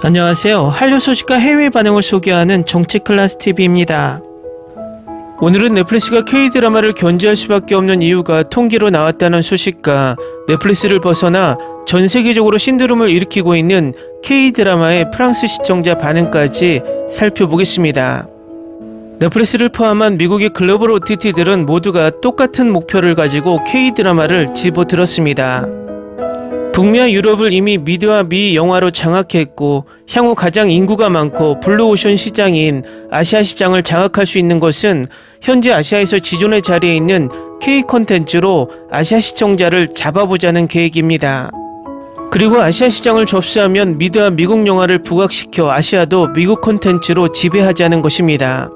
안녕하세요. 한류 소식과 해외 반응을 소개하는 정치클래스TV입니다. 오늘은 넷플릭스가 K드라마를 견제할 수밖에 없는 이유가 통계로 나왔다는 소식과 넷플릭스를 벗어나 전 세계적으로 신드롬을 일으키고 있는 K드라마의 프랑스 시청자 반응까지 살펴보겠습니다. 넷플릭스를 포함한 미국의 글로벌 OTT들은 모두가 똑같은 목표를 가지고 K드라마를 집어들었습니다. 북미와 유럽을 이미 미드와 미 영화로 장악했고 향후 가장 인구가 많고 블루오션 시장인 아시아 시장을 장악할 수 있는 것은 현재 아시아에서 지존의 자리에 있는 K 콘텐츠로 아시아 시청자를 잡아보자는 계획입니다. 그리고 아시아 시장을 접수하면 미드와 미국 영화를 부각시켜 아시아도 미국 콘텐츠로 지배하자는 것입니다.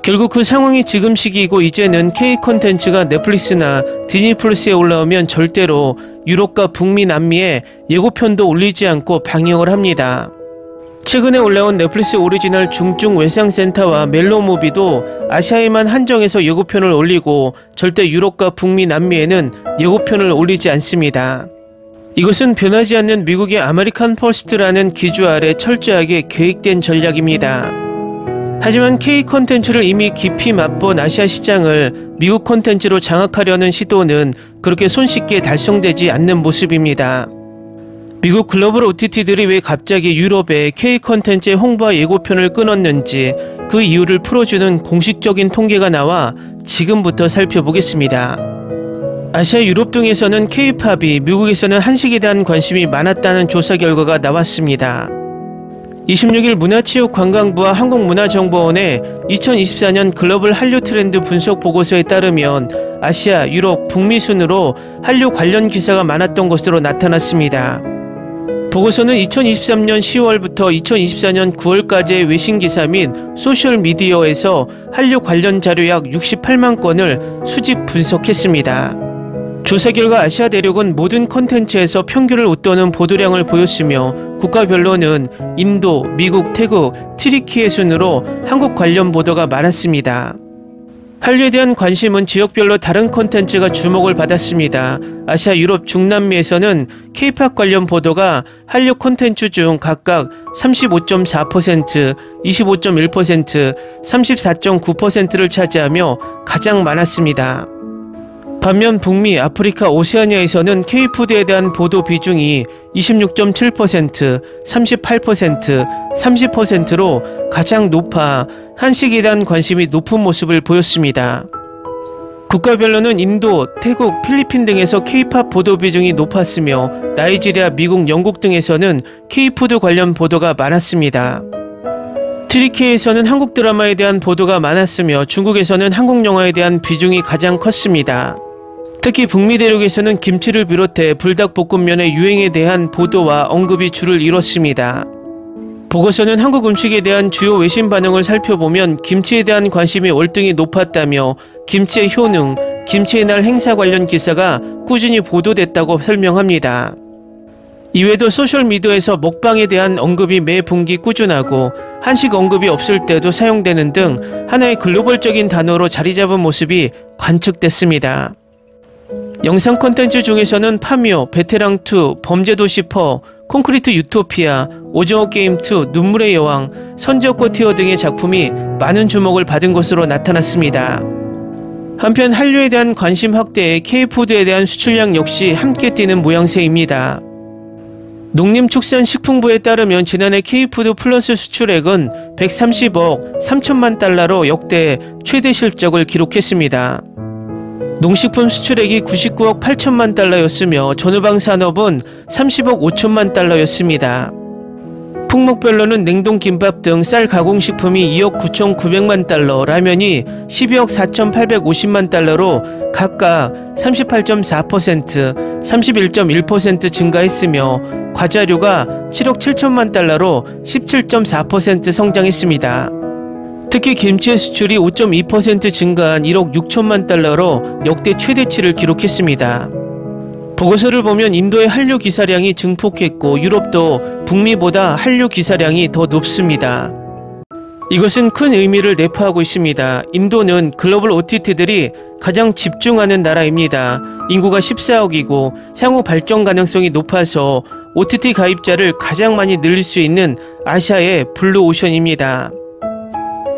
결국 그 상황이 지금 시기이고 이제는 K 콘텐츠가 넷플릭스나 디즈니 플러스에 올라오면 절대로 유럽과 북미, 남미에 예고편도 올리지 않고 방영을 합니다. 최근에 올라온 넷플릭스 오리지널 중증 외상센터와 멜로무비도 아시아에만 한정해서 예고편을 올리고 절대 유럽과 북미, 남미에는 예고편을 올리지 않습니다. 이것은 변하지 않는 미국의 아메리칸 퍼스트라는 기조 아래 철저하게 계획된 전략입니다. 하지만 K 콘텐츠를 이미 깊이 맛본 아시아 시장을 미국 콘텐츠로 장악하려는 시도는 그렇게 손쉽게 달성되지 않는 모습입니다. 미국 글로벌 OTT들이 왜 갑자기 유럽에 K 콘텐츠의 홍보와 예고편을 끊었는지 그 이유를 풀어주는 공식적인 통계가 나와 지금부터 살펴보겠습니다. 아시아, 유럽 등에서는 K-팝이 미국에서는 한식에 대한 관심이 많았다는 조사 결과가 나왔습니다. 26일 문화체육관광부와 한국문화정보원의 2024년 글로벌 한류 트렌드 분석 보고서에 따르면 아시아, 유럽, 북미 순으로 한류 관련 기사가 많았던 것으로 나타났습니다. 보고서는 2023년 10월부터 2024년 9월까지의 외신기사 및 소셜미디어에서 한류 관련 자료 약 68만 건을 수집 분석했습니다. 조사 결과 아시아 대륙은 모든 콘텐츠에서 평균을 웃도는 보도량을 보였으며 국가별로는 인도, 미국, 태국, 튀르키예 순으로 한국 관련 보도가 많았습니다. 한류에 대한 관심은 지역별로 다른 콘텐츠가 주목을 받았습니다. 아시아, 유럽, 중남미에서는 K-팝 관련 보도가 한류 콘텐츠 중 각각 35.4%, 25.1%, 34.9%를 차지하며 가장 많았습니다. 반면 북미, 아프리카, 오세아니아에서는 K푸드에 대한 보도 비중이 26.7%, 38%, 30%로 가장 높아 한식에 대한 관심이 높은 모습을 보였습니다. 국가별로는 인도, 태국, 필리핀 등에서 K-팝 보도 비중이 높았으며 나이지리아, 미국, 영국 등에서는 K푸드 관련 보도가 많았습니다. 튀르키예에서는 한국 드라마에 대한 보도가 많았으며 중국에서는 한국 영화에 대한 비중이 가장 컸습니다. 특히 북미 대륙에서는 김치를 비롯해 불닭볶음면의 유행에 대한 보도와 언급이 줄을 이뤘습니다. 보고서는 한국 음식에 대한 주요 외신 반응을 살펴보면 김치에 대한 관심이 월등히 높았다며 김치의 효능, 김치의 날 행사 관련 기사가 꾸준히 보도됐다고 설명합니다. 이외에도 소셜미디어에서 먹방에 대한 언급이 매 분기 꾸준하고 한식 언급이 없을 때도 사용되는 등 하나의 글로벌적인 단어로 자리잡은 모습이 관측됐습니다. 영상 콘텐츠 중에서는 파묘, 베테랑2, 범죄도시4, 콘크리트 유토피아, 오징어 게임2, 눈물의 여왕, 선지옥고 티어 등의 작품이 많은 주목을 받은 것으로 나타났습니다. 한편 한류에 대한 관심 확대에 K푸드에 대한 수출량 역시 함께 뛰는 모양새입니다. 농림축산식품부에 따르면 지난해 K푸드 플러스 수출액은 130억 3천만 달러로 역대 최대 실적을 기록했습니다. 농식품 수출액이 99억 8천만 달러였으며 전후방 산업은 30억 5천만 달러였습니다. 품목별로는 냉동김밥 등 쌀 가공식품이 2억 9,900만 달러, 라면이 12억 4,850만 달러로 각각 38.4%, 31.1% 증가했으며 과자류가 7억 7천만 달러로 17.4% 성장했습니다. 특히 김치의 수출이 5.2% 증가한 1억 6천만 달러로 역대 최대치를 기록했습니다. 보고서를 보면 인도의 한류 기사량이 증폭했고 유럽도 북미보다 한류 기사량이 더 높습니다. 이것은 큰 의미를 내포하고 있습니다. 인도는 글로벌 OTT들이 가장 집중하는 나라입니다. 인구가 14억이고 향후 발전 가능성이 높아서 OTT 가입자를 가장 많이 늘릴 수 있는 아시아의 블루오션입니다.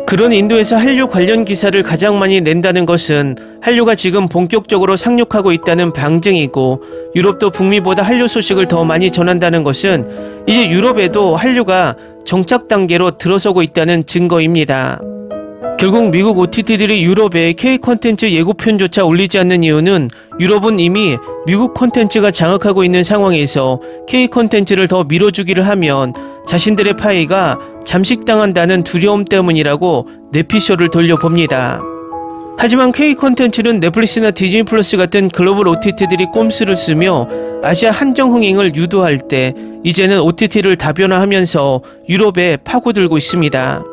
그런 인도에서 한류 관련 기사를 가장 많이 낸다는 것은 한류가 지금 본격적으로 상륙하고 있다는 방증이고, 유럽도 북미보다 한류 소식을 더 많이 전한다는 것은 이제 유럽에도 한류가 정착 단계로 들어서고 있다는 증거입니다. 결국 미국 OTT들이 유럽에 K 콘텐츠 예고편조차 올리지 않는 이유는 유럽은 이미 미국 콘텐츠가 장악하고 있는 상황에서 K 콘텐츠를 더 밀어주기를 하면 자신들의 파이가 잠식당한다는 두려움 때문이라고 내피쇼를 돌려봅니다. 하지만 K 콘텐츠는 넷플릭스나 디즈니 플러스 같은 글로벌 OTT들이 꼼수를 쓰며 아시아 한정 흥행을 유도할 때 이제는 OTT를 다변화하면서 유럽에 파고들고 있습니다.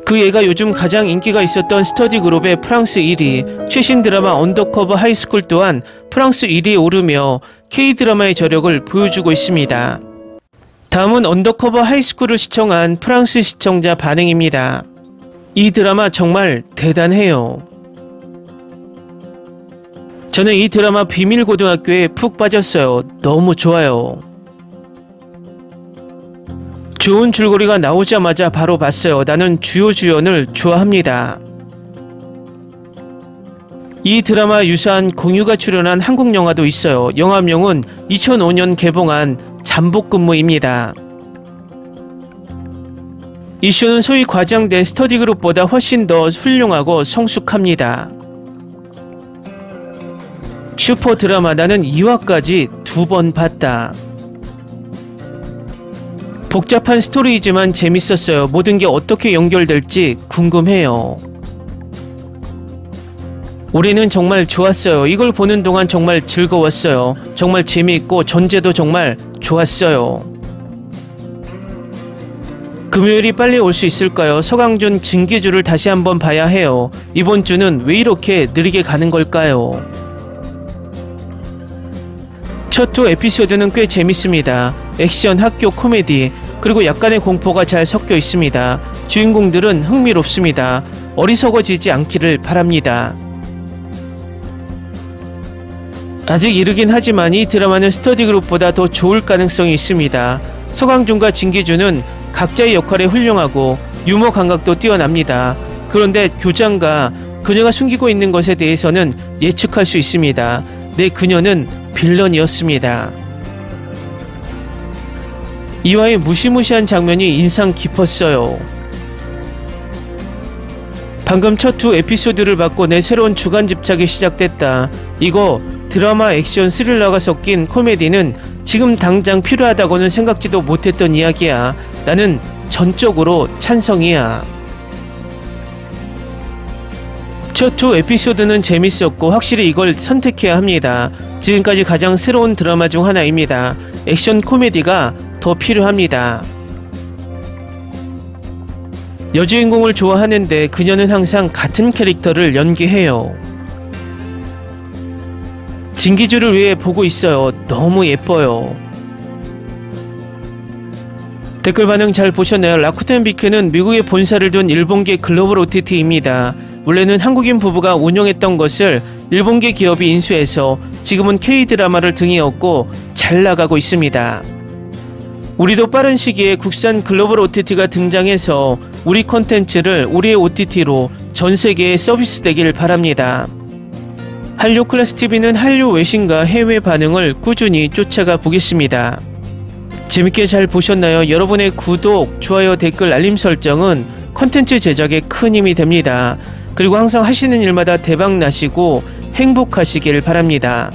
그 예가 요즘 가장 인기가 있었던 스터디 그룹의 프랑스 1위, 최신 드라마 언더커버 하이스쿨 또한 프랑스 1위에 오르며 K-드라마의 저력을 보여주고 있습니다. 다음은 언더커버 하이스쿨을 시청한 프랑스 시청자 반응입니다. 이 드라마 정말 대단해요. 저는 이 드라마 비밀고등학교에 푹 빠졌어요. 너무 좋아요. 좋은 줄거리가 나오자마자 바로 봤어요. 나는 주요 주연을 좋아합니다. 이 드라마 유사한 공유가 출연한 한국 영화도 있어요. 영화명은 2005년 개봉한 잠복근무입니다. 이 쇼는 소위 과장된 스터디 그룹보다 훨씬 더 훌륭하고 성숙합니다. 슈퍼 드라마. 나는 2화까지 2번 봤다. 복잡한 스토리이지만 재밌었어요. 모든 게 어떻게 연결될지 궁금해요. 올해는 정말 좋았어요. 이걸 보는 동안 정말 즐거웠어요. 정말 재미있고 전제도 정말 좋았어요. 금요일이 빨리 올 수 있을까요? 서강준 징계주를 다시 한번 봐야 해요. 이번 주는 왜 이렇게 느리게 가는 걸까요? 첫 두 에피소드는 꽤 재밌습니다. 액션, 학교, 코미디, 그리고 약간의 공포가 잘 섞여 있습니다. 주인공들은 흥미롭습니다. 어리석어지지 않기를 바랍니다. 아직 이르긴 하지만 이 드라마는 스터디 그룹보다 더 좋을 가능성이 있습니다. 서강준과 진기준은 각자의 역할에 훌륭하고 유머 감각도 뛰어납니다. 그런데 교장과 그녀가 숨기고 있는 것에 대해서는 예측할 수 있습니다. 내 그녀는 빌런이었습니다. 이화의 무시무시한 장면이 인상 깊었어요. 방금 첫 두 에피소드를 봤고 내 새로운 주간 집착이 시작됐다. 이거 드라마, 액션, 스릴러가 섞인 코미디는 지금 당장 필요하다고는 생각지도 못했던 이야기야. 나는 전적으로 찬성이야. 첫 두 에피소드는 재밌었고 확실히 이걸 선택해야 합니다. 지금까지 가장 새로운 드라마 중 하나입니다. 액션 코미디가 더 필요합니다. 여주인공을 좋아하는데 그녀는 항상 같은 캐릭터를 연기해요. 진기주를 위해 보고 있어요. 너무 예뻐요. 댓글 반응 잘 보셨나요? 라쿠텐 비크는 미국에 본사를 둔 일본계 글로벌 OTT입니다. 원래는 한국인 부부가 운영했던 것을 일본계 기업이 인수해서 지금은 K-드라마를 등에 업고 잘 나가고 있습니다. 우리도 빠른 시기에 국산 글로벌 OTT가 등장해서 우리 콘텐츠를 우리의 OTT로 전 세계에 서비스되길 바랍니다. 한류 클래스TV는 한류 외신과 해외 반응을 꾸준히 쫓아가 보겠습니다. 재밌게 잘 보셨나요? 여러분의 구독, 좋아요, 댓글, 알림 설정은 콘텐츠 제작에 큰 힘이 됩니다. 그리고 항상 하시는 일마다 대박 나시고 행복하시길 바랍니다.